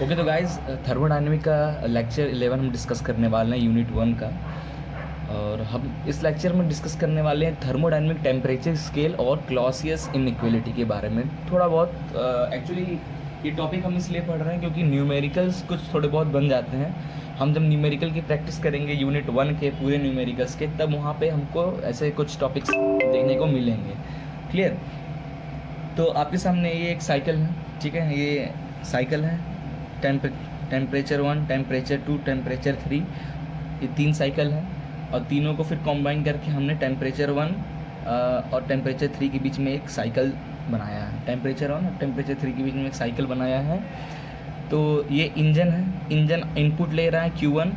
Okay तो guys thermodynamic का lecture 11 हम डिस्कस करने वाले हैं यूनिट 1 का। और हम इस लेक्चर में डिस्कस करने वाले हैं थर्मोडायनेमिक टेम्परेचर स्केल और क्लॉसियस इनइक्वालिटी के बारे में थोड़ा बहुत। एक्चुअली ये टॉपिक हम इसलिए पढ़ रहे हैं क्योंकि न्यूमेरिकल्स कुछ थोड़े बहुत बन जाते हैं। हम जब न्यूमेरिकल की प्रैक्टिस करेंगे यूनिट 1 के पूरे न्यूमेरिकल्स के, तब वहाँ पे हमको ऐसे कुछ टॉपिक्स देखने को मिलेंगे। क्लियर? तो आपके सामने ये एक साइकिल है, ठीक है, ये साइकिल है। टेम्परेचर 1, टेम्परेचर 2, टेम्परेचर 3, ये 3 साइकिल है। और तीनों को फिर कॉम्बाइन करके हमने टेम्परेचर 1 और टेम्परेचर 3 के बीच में एक साइकिल बनाया है। टेम्परेचर 1 और टेम्परेचर 3 के बीच में एक साइकिल बनाया है। तो ये इंजन है, इंजन इनपुट ले रहा है Q1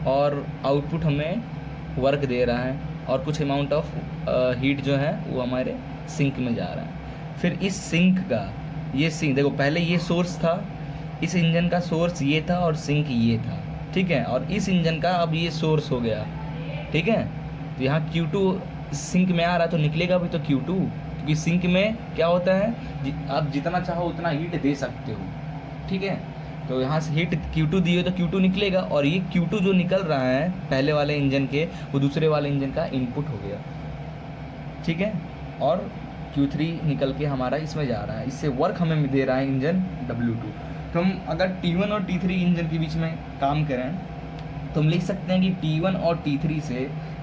और आउटपुट हमें वर्क दे रहा है, और कुछ अमाउंट ऑफ हीट जो है वो हमारे सिंक में जा रहा है। फिर इस सिंक का, ये सिंक देखो, पहले ये सोर्स था, इस इंजन का सोर्स ये था और सिंक ये था, ठीक है। और इस इंजन का अब ये सोर्स हो गया, ठीक है। तो यहाँ Q2 सिंक में आ रहा है तो निकलेगा भी तो Q2, क्योंकि सिंक में क्या होता है, आप जितना चाहो उतना हीट दे सकते हो, ठीक है। तो यहाँ से हीट Q2 दिए तो Q2 निकलेगा, और ये Q2 जो निकल रहा है पहले वाले इंजन के, वो दूसरे वाले इंजन का इनपुट हो गया, ठीक है। और Q3 निकल के हमारा इसमें जा रहा है, इससे वर्क हमें दे रहा है इंजन W2। तो हम अगर T1 और T3 इंजन के बीच में काम करें तो हम लिख सकते हैं कि T1 और T3 से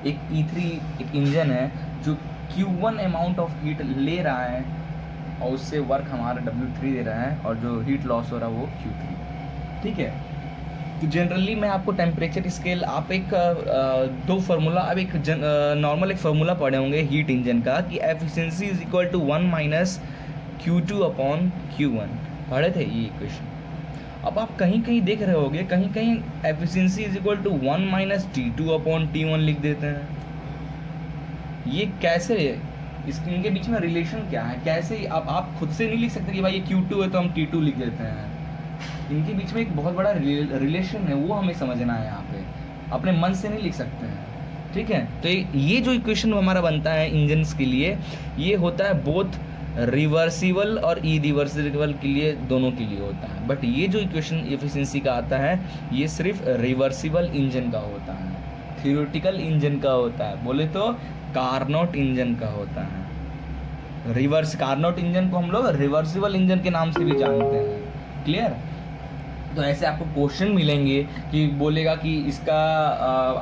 एक E3 एक इंजन है जो Q1 अमाउंट ऑफ हीट ले रहा है, और उससे वर्क हमारा W3 दे रहा है, और जो हीट लॉस हो रहा है वो Q3, ठीक है। तो जनरली मैं आपको टेम्परेचर स्केल, आप एक दो फार्मूला, अब एक नॉर्मल एक फार्मूला पढ़े होंगे हीट इंजन का, कि efficiency is equal to 1 minus Q2 upon Q1, पढ़े थे ये इक्वेशन। अब आप कहीं कहीं देख रहे होगे, कहीं कहीं efficiency is equal to 1 minus T2 upon T1 लिख देते हैं। ये कैसे, इसके इनके बीच में रिलेशन क्या है, कैसे? अब आप खुद से नहीं लिख सकते कि भाई ये Q2 है तो हम T2 लिख देते हैं। इनके बीच में एक बहुत बड़ा रिलेशन है, वो हमें समझना है। यहाँ पे अपने मन से नहीं लिख सकते हैं, ठीक है। तो ये जो इक्वेशन हमारा बनता है इंजन्स के लिए, ये होता है बोथ रिवर्सिबल और इरिवर्सिबल के लिए, दोनों के लिए होता है। बट ये जो इक्वेशन एफिशिएंसी का आता है, ये सिर्फ रिवर्सिबल इंजन का होता है, थ्योरेटिकल इंजन का होता है, बोले तो कार्नोट इंजन का होता है। रिवर्स कार्नोट इंजन को हम लोग रिवर्सिबल इंजन के नाम से भी जानते हैं। क्लियर? तो ऐसे आपको क्वेश्चन मिलेंगे कि बोलेगा कि इसका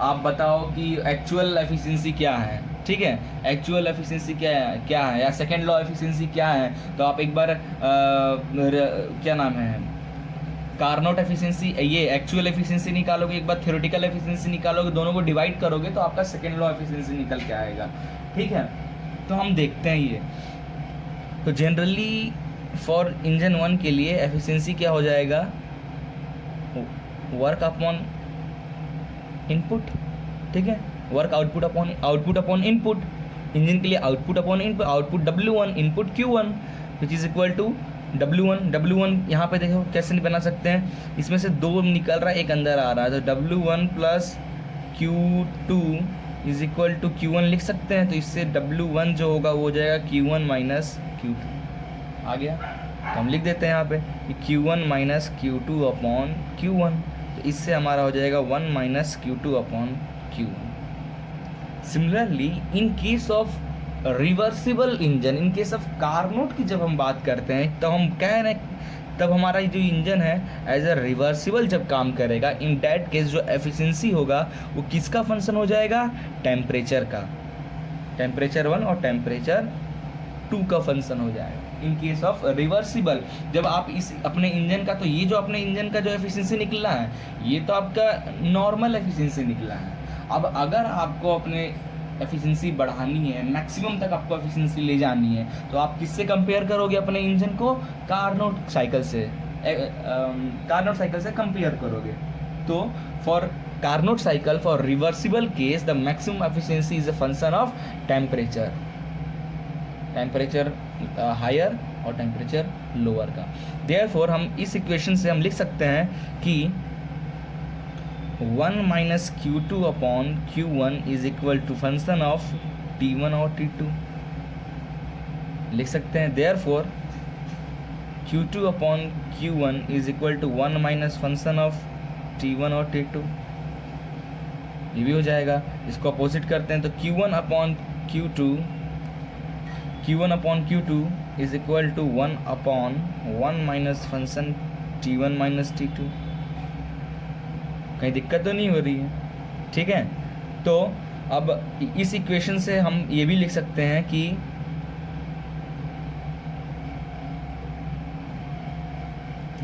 आप बताओ कि एक्चुअल एफिशिएंसी क्या है, ठीक है, एक्चुअल एफिशिएंसी क्या है या सेकेंड लॉ एफिशिएंसी क्या है। तो आप एक बार क्या नाम है, कार्नोट एफिशिएंसी, ये एक्चुअल एफिशिएंसी निकालोगे, एक बार थ्योरेटिकल एफिशिएंसी निकालोगे, दोनों को डिवाइड करोगे तो आपका सेकेंड लॉ एफिशिएंसी निकल के आएगा, ठीक है। तो हम देखते हैं ये। तो जनरली फॉर इंजन 1 के लिए एफिशिएंसी क्या हो जाएगा, वर्क अपॉन इनपुट, ठीक है, work output upon input. Engine के लिए output upon input, output W1, input Q1, which is equal to W1 यहाँ पे देखो कैसे नहीं बना सकते हैं, इसमें से 2 निकल रहा है, एक अंदर आ रहा है, तो W1 plus Q2 is equal to Q1 लिख सकते हैं। तो इससे W1 जो होगा वो हो जाएगा Q1 माइनस Q2, आ गया। तो हम लिख देते हैं यहाँ पे कि Q1 minus Q2 upon Q1, तो इससे हमारा हो जाएगा 1 minus Q2 upon Q1। Similarly in case of reversible engine, in case of Carnot की जब हम बात करते हैं, तो हम कह रहे हैं तब हमारा जो इंजन है एज अ रिवर्सिबल जब काम करेगा, इन दैट केस जो एफिशिएंसी होगा वो किसका फंक्शन हो जाएगा, टेम्परेचर का, टेम्परेचर 1 और टेम्परेचर 2 का फंक्शन हो जाएगा इन केस ऑफ रिवर्सिबल। जब आप इस अपने इंजन का, तो ये जो अपने इंजन का जो एफिशिएंसी निकला है, ये तो आपका नॉर्मल एफिशिएंसी निकला है। अब अगर आपको अपने एफिशिएंसी बढ़ानी है, मैक्सिमम तक आपको एफिशिएंसी ले जानी है, तो आप किससे कंपेयर करोगे अपने इंजन को, कार्नोट साइकिल से, कार्नोट साइकिल से कंपेयर करोगे। तो for Carnot cycle, for reversible case, the maximum efficiency is a function of temperature, temperature higher और टेम्परेचर लोअर का। देयरफॉर हम इस इक्वेशन से हम लिख सकते हैं कि 1 minus Q2 upon Q1 is equal to function of T1 और T2 लिख सकते हैं। Therefore Q2 upon Q1 is equal to 1 minus function of T1 और T2, ये भी हो जाएगा। इसको अपोजिट करते हैं तो Q1 upon Q2 is equal to 1 upon 1 minus function T1 minus T2। कहीं दिक्कत तो नहीं हो रही है? ठीक है, तो अब इस इक्वेशन से हम ये भी लिख सकते हैं कि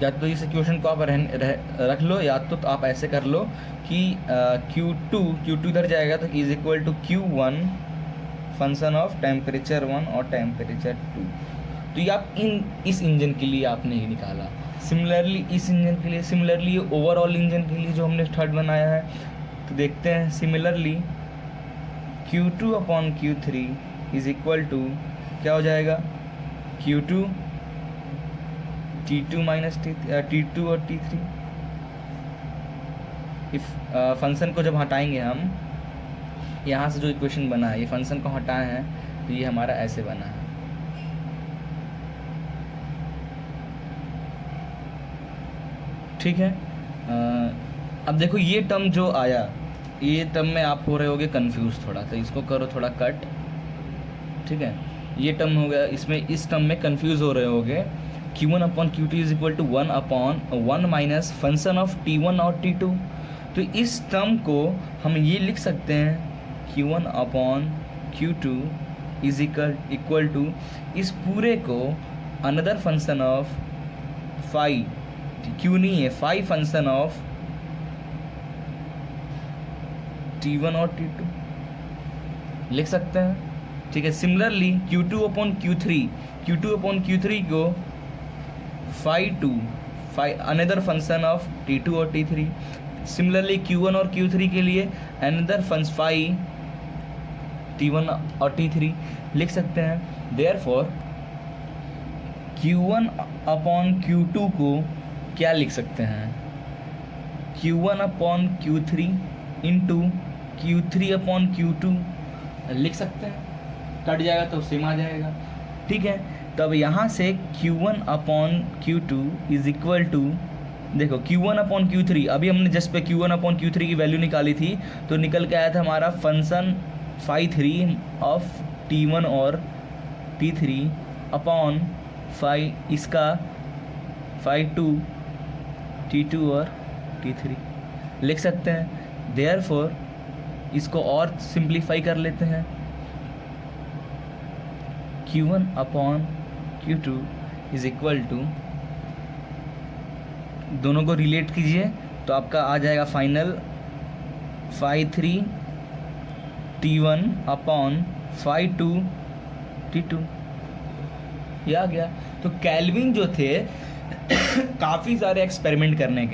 या तो इस इक्वेशन को आप रख लो, या तो आप ऐसे कर लो कि Q2 इधर जाएगा तो is equal to Q1 function of temperature 1 और टेम्परेचर 2। तो ये आप इस इंजन के लिए आपने ही निकाला। सिमिलरली इस इंजन के लिए, सिमिलरली ओवरऑल इंजन के लिए जो हमने थर्ड बनाया है, तो देखते हैं similarly Q2 upon Q3 is equal to क्या हो जाएगा, Q2 T2 माइनस T2 और T3। इफ फंक्शन को जब हटाएंगे हम, यहाँ से जो इक्वेशन बना है, ये फंक्शन को हटाए हैं तो ये हमारा ऐसे बना है। ठीक है, अब देखो ये टर्म जो आया, ये टर्म में आप हो रहे होगे कंफ्यूज थोड़ा, तो इसको करो थोड़ा कट। ठीक है, ये टर्म हो गया, इसमें इस टर्म में कंफ्यूज हो रहे होगे। Q1 upon Q2 is equal to 1 upon 1 minus function of T1 और T2। तो इस टर्म को हम ये लिख सकते हैं Q1 upon Q2 is equal to इस पूरे को another function of phi, Q नहीं है, फाई फंक्शन ऑफ T1 और T2 लिख सकते हैं। ठीक है, सिमिलरली Q2 अपॉन Q3 को phi another function of T2 और T3। सिमिलरली Q1 और Q3 के लिए अनदर फंक्शन फाई T1 और T3 लिख सकते हैं। देयरफॉर Q1 अपॉन Q2 को क्या लिख सकते हैं, Q1 upon Q3 into Q3 upon Q2 लिख सकते हैं। कट जाएगा तो सेम आ जाएगा। ठीक है, तब यहाँ से Q1 upon Q2 is equal to, देखो Q1 अपॉन Q3, अभी हमने जस्ट पे Q1 अपॉन Q3 की वैल्यू निकाली थी, तो निकल के आया था हमारा फंक्शन फाई 3 ऑफ T1 और T3 अपॉन फाई इसका फाई 2 T2 और T3 लिख सकते हैं। देयरफॉर इसको और सिंप्लीफाई कर लेते हैं, Q1 upon Q2 is equal to, दोनों को रिलेट कीजिए तो आपका आ जाएगा final phi 3 T1 upon phi 2 T2, ये आ गया। तो कैल्विन जो थे काफ़ी सारे एक्सपेरिमेंट करने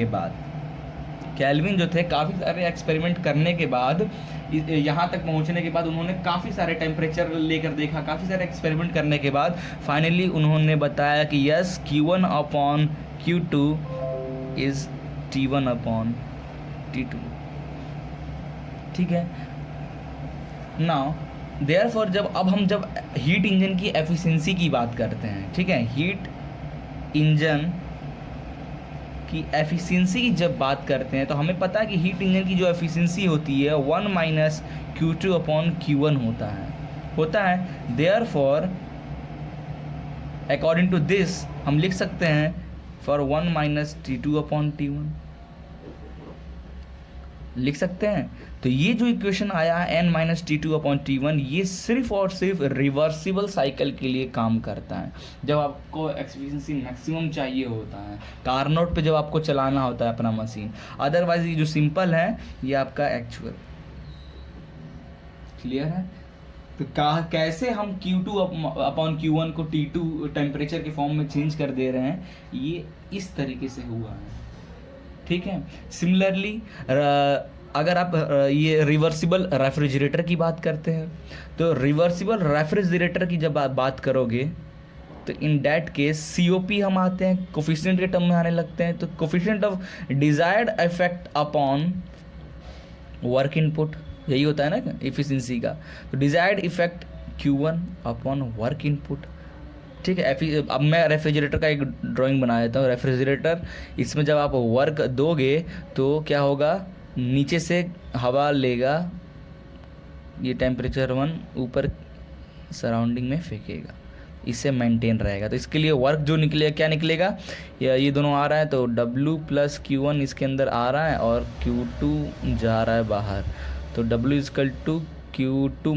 के बाद यहाँ तक पहुँचने के बाद उन्होंने काफ़ी सारे टेम्परेचर लेकर देखा, काफ़ी सारे एक्सपेरिमेंट करने के बाद फाइनली उन्होंने बताया कि yes Q1 upon Q2 is T1 upon T2। ठीक है, नाउ देयरफॉर जब हीट इंजन की एफिशिएंसी की बात करते हैं, ठीक है, हीट इंजन की एफिशिएंसी की जब बात करते हैं तो हमें पता है कि हीट इंजन की जो एफिशिएंसी होती है 1 माइनस Q2 अपॉन Q1 होता है। देयरफॉर अकॉर्डिंग टू दिस हम लिख सकते हैं for 1 minus T2 upon T1 लिख सकते हैं। तो ये जो इक्वेशन आया है n minus T2 upon T1, ये सिर्फ और सिर्फ रिवर्सिबल साइकिल के लिए काम करता है। जब आपको एफिशिएंसी मैक्सिमम चाहिए होता है, कारनोट पे जब आपको चलाना होता है अपना मशीन, अदरवाइज ये जो सिंपल है ये आपका एक्चुअल। क्लियर है? तो कैसे हम Q2 अपॉन Q1 को T2 टेम्परेचर के फॉर्म में चेंज कर दे रहे हैं, ये इस तरीके से हुआ है। ठीक है, सिमिलरली अगर आप ये रिवर्सिबल रेफ्रिजरेटर की बात करते हैं, तो रिवर्सिबल रेफ्रिजरेटर की जब आप बात करोगे तो इन दैट केस COP हम आते हैं, कोफिशिएंट के टर्म में आने लगते हैं। तो coefficient of desired effect upon work input, यही होता है ना एफिशिएंसी का। तो desired effect Q1 upon work input, ठीक है। अब मैं रेफ्रिजरेटर का एक ड्राइंग बना देता हूँ। रेफ्रिजरेटर, इसमें जब आप वर्क दोगे तो क्या होगा, नीचे से हवा लेगा, ये टेम्परेचर 1 ऊपर सराउंडिंग में फेंकेगा, इससे मेंटेन रहेगा। तो इसके लिए वर्क जो निकलेगा, क्या निकलेगा, ये दोनों आ रहा है तो W + Q1 इसके अंदर आ रहा है और Q2 जा रहा है बाहर, तो W = Q2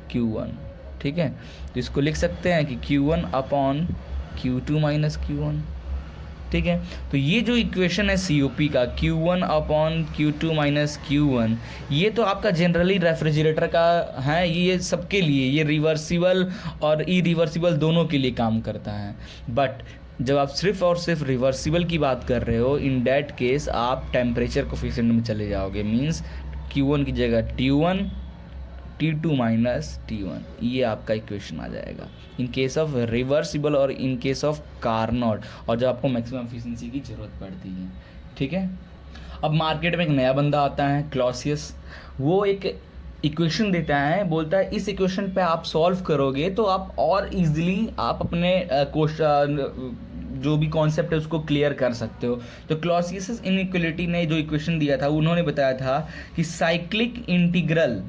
- Q1। ठीक है, तो इसको लिख सकते हैं कि Q1/Q2 - Q1। ठीक है, तो ये जो इक्वेशन है COP का, Q1/Q2 - Q1, ये तो आपका जनरली रेफ्रिजरेटर का है, ये सबके लिए, ये रिवर्सिबल और इरिवर्सिबल दोनों के लिए काम करता है। बट जब आप सिर्फ और सिर्फ रिवर्सिबल की बात कर रहे हो, इन डैट केस आप टेम्परेचर कोफिशिएंट में चले जाओगे। मीन्स Q1 की जगह T1, T2 - T1, ये आपका इक्वेशन आ जाएगा इन केस ऑफ रिवर्सिबल और इन केस ऑफ कार्नोट, और जब आपको मैक्सिमम एफिशिएंसी की ज़रूरत पड़ती है। ठीक है, अब मार्केट में एक नया बंदा आता है क्लॉसियस, वो एक इक्वेशन देता है, बोलता है इस इक्वेशन पे आप सॉल्व करोगे तो आप और इजीली आप अपने जो भी कॉन्सेप्ट है उसको क्लियर कर सकते हो। तो क्लॉसियस इनइक्वालिटी ने जो इक्वेशन दिया था, उन्होंने बताया था कि cyclic integral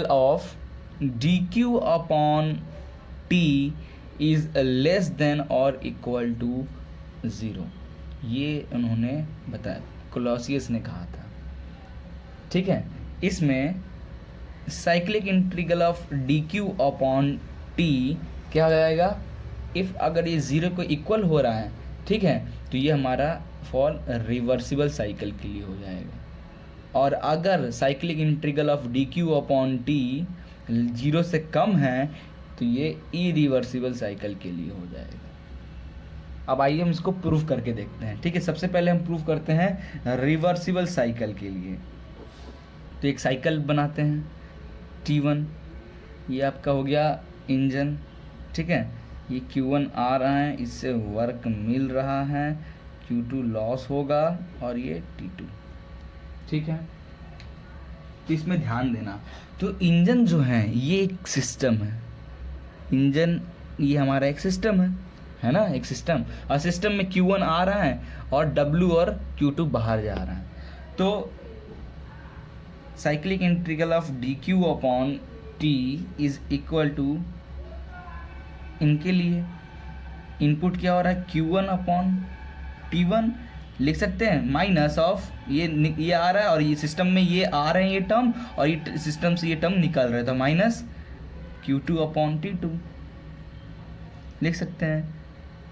of dq/t is less than और इक्वल टू 0। ये उन्होंने बताया, क्लॉसियस ने कहा था। ठीक है, इसमें साइक्लिक इंटीग्रल ऑफ dq/t क्या हो जाएगा, इफ़ अगर ये 0 को इक्वल हो रहा है, ठीक है, तो ये हमारा फॉर रिवर्सिबल साइकिल के लिए हो जाएगा। और अगर साइक्लिक इंटीग्रल ऑफ dq/t 0 से कम है तो ये इरिवर्सिबल साइकिल के लिए हो जाएगा। अब आइए हम इसको प्रूफ करके देखते हैं। ठीक है, सबसे पहले हम प्रूफ करते हैं रिवर्सिबल साइकिल के लिए। तो एक साइकिल बनाते हैं T1, ये आपका हो गया इंजन। ठीक है, ये Q1 आ रहा है, इससे वर्क मिल रहा है, Q2 लॉस होगा और ये T2। ठीक है, तो इसमें ध्यान देना। तो इंजन जो है ये एक सिस्टम है, इंजन ये हमारा एक सिस्टम है ना, एक सिस्टम, और सिस्टम में Q1 आ रहा है और W और Q2 बाहर जा रहा है। तो cyclic integral of dq/t is equal to, इनके लिए इनपुट क्या हो रहा है, Q1/T1 लिख सकते हैं, माइनस ऑफ ये आ रहा है और ये सिस्टम में ये आ रहे हैं ये टर्म, और ये सिस्टम से ये टर्म निकल रहा है, तो माइनस Q2/T2 लिख सकते हैं।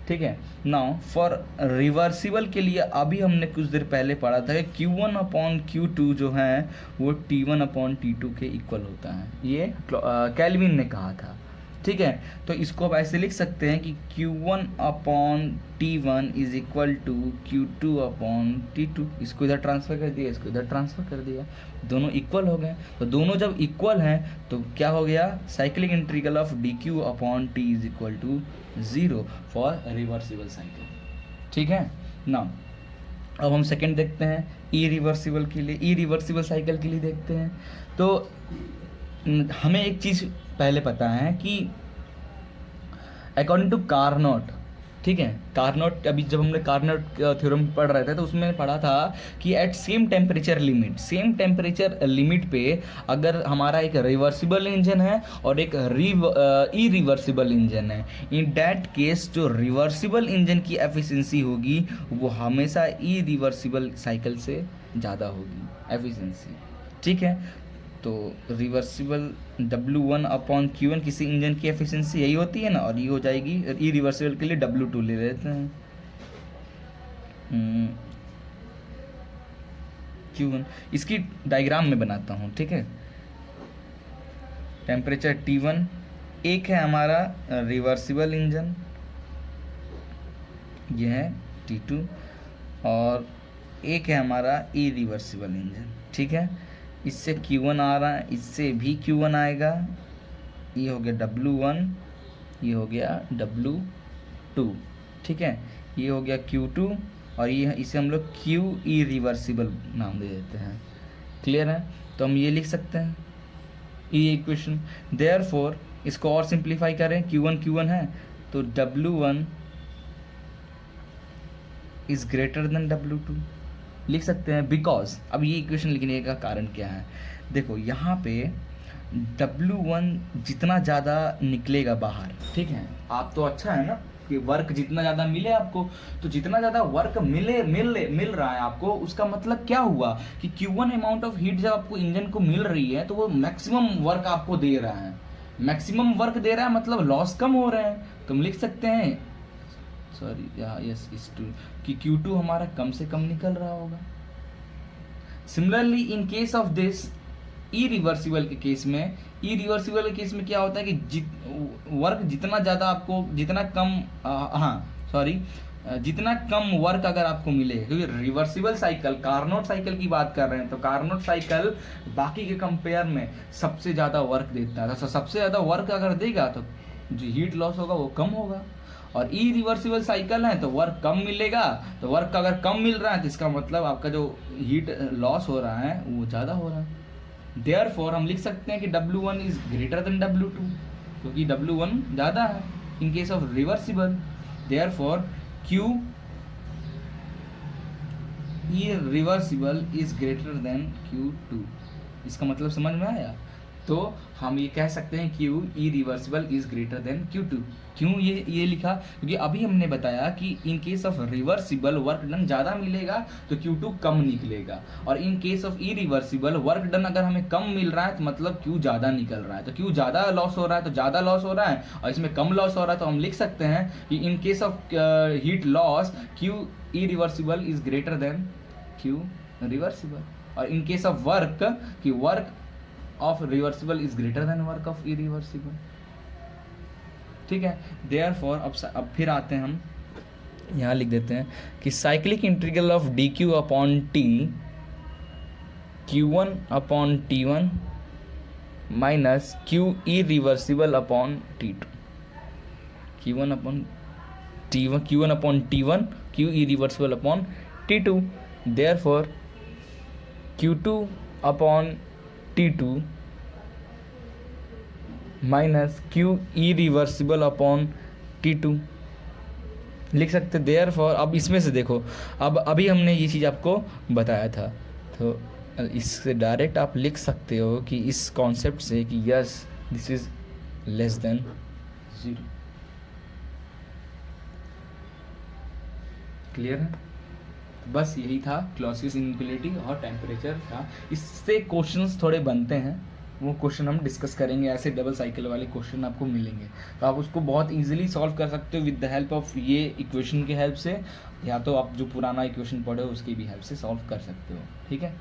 ठीक है, नाउ फॉर रिवर्सिबल के लिए अभी हमने कुछ देर पहले पढ़ा था कि Q1/Q2 जो है वो T1/T2 के इक्वल होता है, ये कैल्विन ने कहा था। ठीक है, तो इसको अब ऐसे लिख सकते हैं कि Q1/T1 is equal to Q2/T2। इसको इधर ट्रांसफ़र कर दिया, इसको इधर ट्रांसफ़र कर दिया, दोनों इक्वल हो गए। तो दोनों जब इक्वल हैं तो क्या हो गया, cyclic integral of dq/t is equal to 0 for reversible cycle. ठीक है, नाउ अब हम सेकंड देखते हैं इरिवर्सिबल के लिए, इरिवर्सिबल साइकिल के लिए देखते हैं। तो हमें एक चीज़ पहले पता है कि अकॉर्डिंग टू कार्नोट, ठीक है, कार्नोट, अभी जब हमने कार्नोट थ्योरम पढ़ रहे थे तो उसमें पढ़ा था कि एट सेम टेम्परेचर लिमिट पे अगर हमारा एक रिवर्सिबल इंजन है और एक इरिवर्सिबल इंजन है, इन डैट केस जो रिवर्सिबल इंजन की एफिशिएंसी होगी वो हमेशा इरिवर्सिबल साइकिल से ज़्यादा होगी एफिशिएंसी। ठीक है, तो रिवर्सिबल W1/Q1 किसी इंजन की एफिशिएंसी यही होती है ना, और ये हो जाएगी इरिवर्सिबल के लिए W2 ले लेते हैं, Q1। इसकी डायग्राम में बनाता हूँ। ठीक है, टेम्परेचर T1, एक है हमारा रिवर्सिबल इंजन, ये है T2, और एक है हमारा इरिवर्सिबल इंजन। ठीक है, इससे Q1 आ रहा है, इससे भी Q1 आएगा, ये हो गया W1, ये हो गया W2। ठीक है, ये हो गया Q2, और ये इसे हम लोग Q इरिवर्सिबल नाम दे देते हैं। क्लियर है, तो हम ये लिख सकते हैं ये इक्वेशन। देयरफॉर इसको और सिंप्लीफाई करें, Q1 है तो W1 is greater than W2 लिख सकते हैं। बिकॉज अब ये इक्वेशन लिखने का कारण क्या है, देखो यहाँ पे W1 जितना ज़्यादा निकलेगा बाहर, ठीक है, आप तो अच्छा है ना कि वर्क जितना ज़्यादा मिले आपको, तो जितना ज़्यादा वर्क मिल रहा है आपको, उसका मतलब क्या हुआ कि Q1 अमाउंट ऑफ हीट जब आपको इंजन को मिल रही है तो वो मैक्सिमम वर्क आपको दे रहा है, मैक्सिमम वर्क दे रहा है मतलब लॉस कम हो रहे हैं। तो हम लिख सकते हैं सॉरी यस इस टू कि Q2 हमारा कम से कम निकल रहा होगा। Similarly in case of this irreversible के केस में, इरिवर्सिबल के केस में क्या होता है कि वर्क जितना ज़्यादा आपको, जितना कम जितना कम वर्क अगर आपको मिले, क्योंकि रिवर्सिबल साइकिल कार्नोट साइकिल की बात कर रहे हैं, तो कार्नोट साइकिल बाकी के कंपेयर में सबसे ज़्यादा वर्क देता है, तो सबसे ज़्यादा वर्क अगर देगा तो जो हीट लॉस होगा वो कम होगा। और इरिवर्सिबल साइकिल है तो वर्क कम मिलेगा, तो वर्क अगर कम मिल रहा है तो इसका मतलब आपका जो हीट लॉस हो रहा है वो ज़्यादा हो रहा है। देयरफॉर हम लिख सकते हैं कि W1 is greater than W2, क्योंकि W1 ज़्यादा है in case of reversible. Therefore Q irreversible is greater than Q2। इसका मतलब समझ में आया? तो हम ये कह सकते हैं Q irreversible is greater than Q2। क्यों ये लिखा? क्योंकि अभी हमने बताया कि in case of reversible work done ज़्यादा मिलेगा तो Q2 कम निकलेगा, और in case of irreversible work done अगर हमें कम मिल रहा है तो मतलब Q ज़्यादा निकल रहा है, तो Q ज़्यादा लॉस हो रहा है तो ज़्यादा लॉस हो रहा है, और इसमें कम लॉस हो रहा है, तो हम लिख सकते हैं कि in case of heat loss Q irreversible is greater than Q reversible, और इन केस ऑफ वर्क कि work of reversible is greater than work of irreversible. ठीक है, देयरफॉर अब फिर आते हैं हम यहाँ लिख देते हैं कि cyclic integral of dq upon t Q1 upon T1 minus Q irreversible upon T2, Q1 upon T1 Q irreversible upon T2। Therefore Q2 upon T2 minus Q irreversible upon T2 लिख सकते। देयरफॉर अब इसमें से देखो, अब अभी हमने ये चीज़ आपको बताया था, तो इससे डायरेक्ट आप लिख सकते हो कि इस कॉन्सेप्ट से कि yes this is less than 0। Clear है? बस यही था क्लॉसियस इनइक्वालिटी और टेम्परेचर का। इससे क्वेश्चंस थोड़े बनते हैं, वो क्वेश्चन हम डिस्कस करेंगे, ऐसे डबल साइकिल वाले क्वेश्चन आपको मिलेंगे, तो आप उसको बहुत इजीली सॉल्व कर सकते हो विद द हेल्प ऑफ ये इक्वेशन के हेल्प से, या तो आप जो पुराना इक्वेशन पढ़े हो उसकी भी हेल्प से सॉल्व कर सकते हो। ठीक है।